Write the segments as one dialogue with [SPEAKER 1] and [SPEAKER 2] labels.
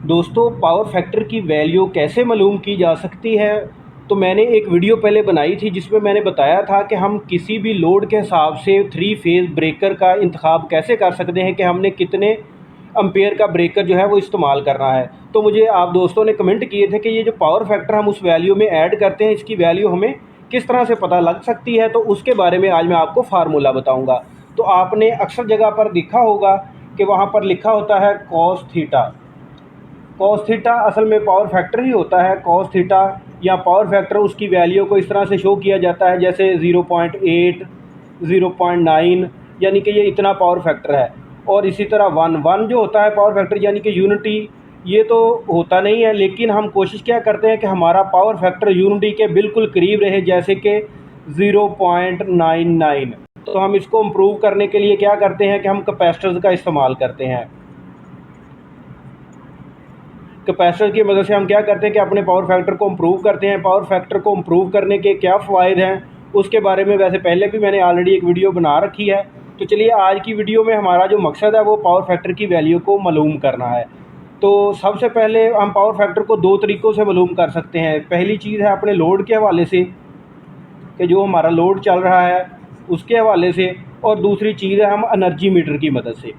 [SPEAKER 1] दोस्तों, power factor की value कैसे मालूम की जा सकती है? तो मैंने एक वीडियो पहले बनाई थी जिसमें मैंने बताया था कि हम किसी भी लोड के हिसाब से 3 फेज़ ब्रेकर का इंतखाब कैसे कर सकते हैं कि हमने कितने एम्पेयर का ब्रेकर जो है वो इस्तेमाल करना है। तो मुझे आप दोस्तों ने कमेंट किए थे कि ये जो पावर फैक्टर हम उस वैल्यू में ऐड करते हैं, इसकी वैल्यू हमें किस तरह से पता लग सकती है, तो उसके बारे में आज मैं आपको फार्मूला बताऊँगा। तो आपने अक्सर जगह पर देखा होगा कि वहाँ पर लिखा होता है कॉस थीटा। कॉस थीटा असल में पावर फैक्टर ही होता है। कॉस थीटा या पावर फैक्टर, उसकी वैल्यू को इस तरह से शो किया जाता है जैसे 0.8, 0.9, यानी कि ये इतना पावर फैक्टर है। और इसी तरह वन जो होता है पावर फैक्टर यानी कि यूनिटी, ये तो होता नहीं है, लेकिन हम कोशिश क्या करते हैं कि हमारा पावर फैक्टर यूनिटी के बिल्कुल करीब रहे, जैसे कि 0.99। तो हम इसको इम्प्रूव करने के लिए क्या करते हैं कि हम कैपेसिटर्स का इस्तेमाल करते हैं। कैपेसिटर की मदद से हम क्या करते हैं कि अपने पावर फैक्टर को इम्प्रूव करते हैं। पावर फैक्टर को इम्प्रूव करने के क्या फ़ायदे हैं, उसके बारे में वैसे पहले भी मैंने ऑलरेडी एक वीडियो बना रखी है। तो चलिए, आज की वीडियो में हमारा जो मकसद है वो पावर फैक्टर की वैल्यू को मालूम करना है। तो सबसे पहले हम पावर फैक्टर को दो तरीक़ों से मालूम कर सकते हैं। पहली चीज़ है अपने लोड के हवाले से, कि जो हमारा लोड चल रहा है उसके हवाले से, और दूसरी चीज़ है हम एनर्जी मीटर की मदद से।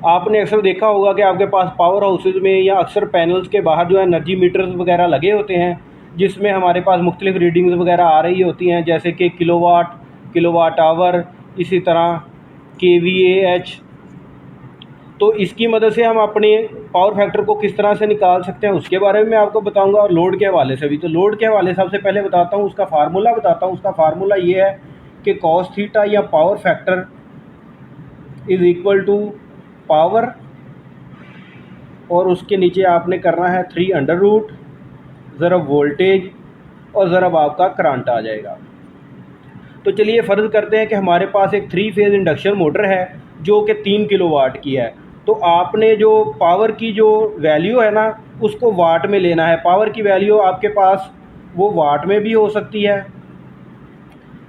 [SPEAKER 1] आपने अक्सर देखा होगा कि आपके पास पावर हाउसेज में या अक्सर पैनल्स के बाहर जो है एनर्जी मीटर्स वगैरह लगे होते हैं, जिसमें हमारे पास मुख्तलिफ रीडिंग्स वगैरह आ रही होती हैं, जैसे कि किलोवाट, किलोवाट आवर, इसी तरह kVAH। तो इसकी मदद से हम अपने पावर फैक्टर को किस तरह से निकाल सकते हैं उसके बारे में मैं आपको बताऊंगा, और लोड के हवाले से भी। तो लोड के हवाले से सबसे पहले बताता हूँ, उसका फार्मूला बताता हूँ। उसका फार्मूला ये है कि कॉस थीटा या power factor is equal to power, और उसके नीचे आपने करना है 3√, ज़रब वोल्टेज, और ज़रब आपका करंट आ जाएगा। तो चलिए फ़र्ज़ करते हैं कि हमारे पास एक 3 फेज़ इंडक्शन मोटर है जो कि 3 किलोवाट की है। तो आपने जो पावर की जो वैल्यू है ना, उसको वाट में लेना है। पावर की वैल्यू आपके पास वो वाट में भी हो सकती है,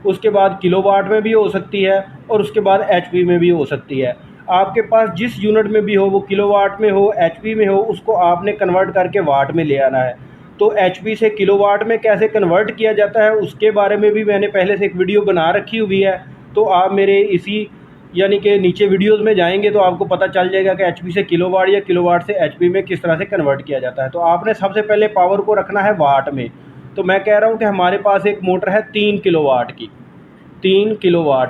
[SPEAKER 1] उसके बाद किलोवाट में भी हो सकती है, और उसके बाद एचपी में भी हो सकती है। आपके पास जिस यूनिट में भी हो, वो किलोवाट में हो, एचपी में हो, उसको आपने कन्वर्ट करके वाट में ले आना है। तो एचपी से किलोवाट में कैसे कन्वर्ट किया जाता है उसके बारे में भी मैंने पहले से एक वीडियो बना रखी हुई है। तो आप मेरे इसी यानी कि नीचे वीडियोज़ में जाएंगे तो आपको पता चल जाएगा कि एचपी से किलोवाट या किलोवाट से एचपी में किस तरह से कन्वर्ट किया जाता है। तो आपने सबसे पहले पावर को रखना है वाट में। तो मैं कह रहा हूँ कि हमारे पास एक मोटर है 3 किलोवाट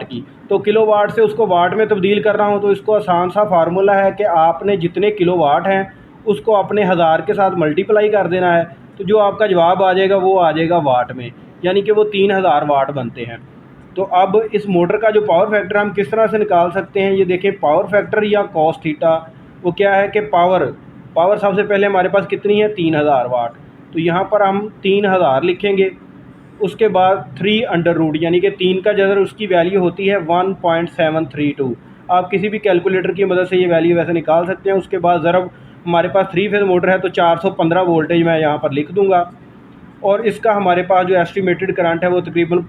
[SPEAKER 1] की। तो किलोवाट से उसको वाट में तब्दील कर रहा हूँ, तो इसको आसान सा फार्मूला है कि आपने जितने किलोवाट हैं उसको अपने हज़ार के साथ मल्टीप्लाई कर देना है। तो जो आपका जवाब आ जाएगा वो आ जाएगा वाट में, यानी कि वो 3000 वाट बनते हैं। तो अब इस मोटर का जो पावर फैक्टर हम किस तरह से निकाल सकते हैं, ये देखें। पावर फैक्टर या कॉस थीटा वो क्या है कि पावर सबसे पहले हमारे पास कितनी है, 3000 वाट। तो यहाँ पर हम 3000 लिखेंगे, उसके बाद 3√, यानी कि 3 का जगह उसकी वैल्यू होती है 1.732। आप किसी भी कैलकुलेटर की मदद से ये वैल्यू वैसे निकाल सकते हैं। उसके बाद ज़रब हमारे पास 3 फेज़ मोटर है तो 415 वोल्टेज मैं यहाँ पर लिख दूँगा, और इसका हमारे पास जो एस्टिमेटेड करंट है वो तकरीबन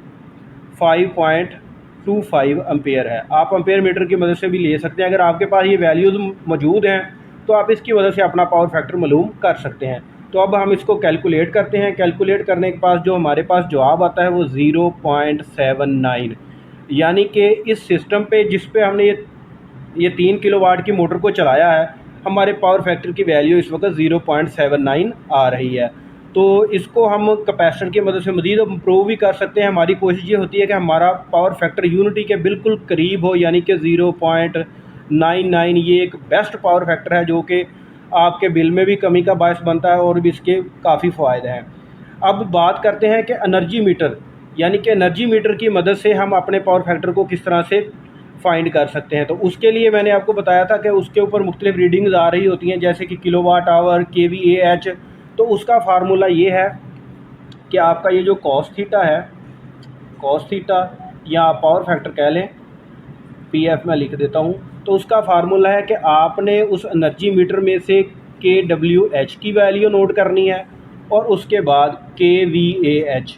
[SPEAKER 1] 5.25 एम्पेयर है। आप एम्पेयर मीटर की मदद से भी ले सकते हैं। अगर आपके पास ये वैल्यूज़ मौजूद हैं तो आप इसकी वजह से अपना पावर फैक्टर मालूम कर सकते हैं। तो अब हम इसको कैलकुलेट करते हैं। कैलकुलेट करने के पास जो हमारे पास जवाब आता है वो 0.79, यानी कि इस सिस्टम पे जिस पे हमने ये 3 किलोवाट की मोटर को चलाया है, हमारे पावर फैक्टर की वैल्यू इस वक्त 0.79 आ रही है। तो इसको हम कैपेसिटर की मदद से मज़ीद इम्प्रूव भी कर सकते हैं। हमारी कोशिश ये होती है कि हमारा पावर फैक्टर यूनिटी के बिल्कुल करीब हो, यानी कि 0.99। ये एक बेस्ट पावर फैक्टर है जो कि आपके बिल में भी कमी का बायस बनता है, और भी इसके काफ़ी फ़ायदे हैं। अब बात करते हैं कि एनर्जी मीटर, यानी कि एनर्जी मीटर की मदद से हम अपने पावर फैक्टर को किस तरह से फाइंड कर सकते हैं। तो उसके लिए मैंने आपको बताया था कि उसके ऊपर मुख्तलिफ रीडिंग्स आ रही होती हैं, जैसे कि किलोवाट आवर, kVAH। तो उसका फार्मूला ये है कि आपका ये जो कॉस थीटा है, कॉस थीटा या आप पावर फैक्टर कह लें, PF में लिख देता हूँ। तो उसका फार्मूला है कि आपने उस एनर्जी मीटर में से kWH की वैल्यू नोट करनी है, और उसके बाद kVAH,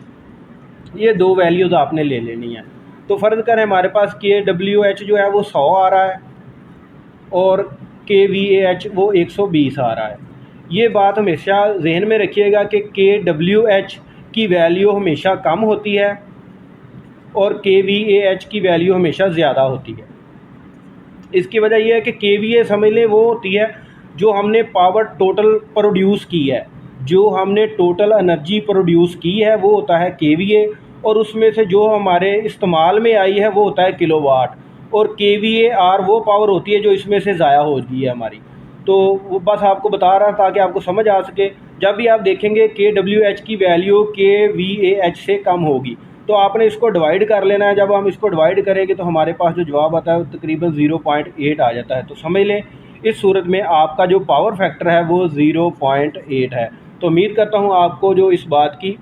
[SPEAKER 1] ये दो वैल्यूज़ आपने ले लेनी है। तो फ़र्ज़ करें हमारे पास KWH जो है वो 100 आ रहा है और KVAH वो 120 आ रहा है। ये बात हमेशा जहन में रखिएगा कि KWH की वैल्यू हमेशा कम होती है और KVAH की वैल्यू हमेशा ज़्यादा होती है। इसकी वजह यह है कि KVA समझ लें वो होती है जो हमने पावर टोटल प्रोड्यूस की है, जो हमने टोटल एनर्जी प्रोड्यूस की है वो होता है KVA, और उसमें से जो हमारे इस्तेमाल में आई है वो होता है किलोवाट, और KVAR वो पावर होती है जो इसमें से ज़ाया हो गई है हमारी। तो वो बस आपको बता रहा ताकि आपको समझ आ सके। जब भी आप देखेंगे KWH की वैल्यू KVAH से कम होगी तो आपने इसको डिवाइड कर लेना है। जब हम इसको डिवाइड करेंगे तो हमारे पास जो जवाब आता है वो तकरीबन 0.8 आ जाता है। तो समझ लें इस सूरत में आपका जो पावर फैक्टर है वो 0.8 है। तो उम्मीद करता हूँ आपको जो इस बात की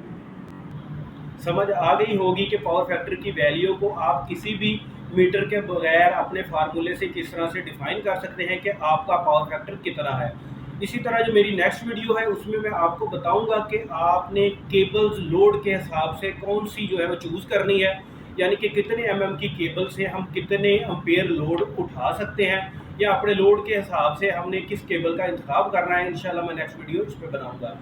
[SPEAKER 1] समझ आ गई होगी कि पावर फैक्टर की वैल्यू को आप किसी भी मीटर के बगैर अपने फार्मूले से किस तरह से डिफाइन कर सकते हैं कि आपका पावर फैक्टर कितना है। इसी तरह जो मेरी नेक्स्ट वीडियो है उसमें मैं आपको बताऊंगा कि आपने केबल्स लोड के हिसाब से कौन सी जो है वो चूज़ करनी है, यानी कि कितने की केबल से हम कितने एम्पेयर लोड उठा सकते हैं, या अपने लोड के हिसाब से हमने किस केबल का इंतखाब करना है। इंशाल्लाह मैं नेक्स्ट वीडियो इस पर बनाऊँगा।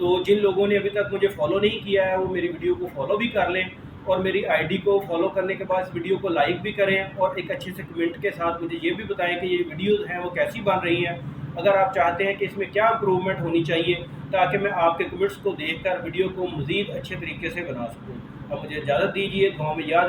[SPEAKER 1] तो जिन लोगों ने अभी तक मुझे फॉलो नहीं किया है वो मेरी वीडियो को फॉलो भी कर लें, और मेरी आईडी को फॉलो करने के बाद इस वीडियो को लाइक भी करें, और एक अच्छे से कमेंट के साथ मुझे ये भी बताएं कि ये वीडियोज़ हैं वो कैसी बन रही हैं। अगर आप चाहते हैं कि इसमें क्या इम्प्रूवमेंट होनी चाहिए, ताकि मैं आपके कमेंट्स को देखकर वीडियो को मज़ीद अच्छे तरीके से बना सकूँ। अब मुझे इजाज़त दीजिए, दुआ में याद रखें।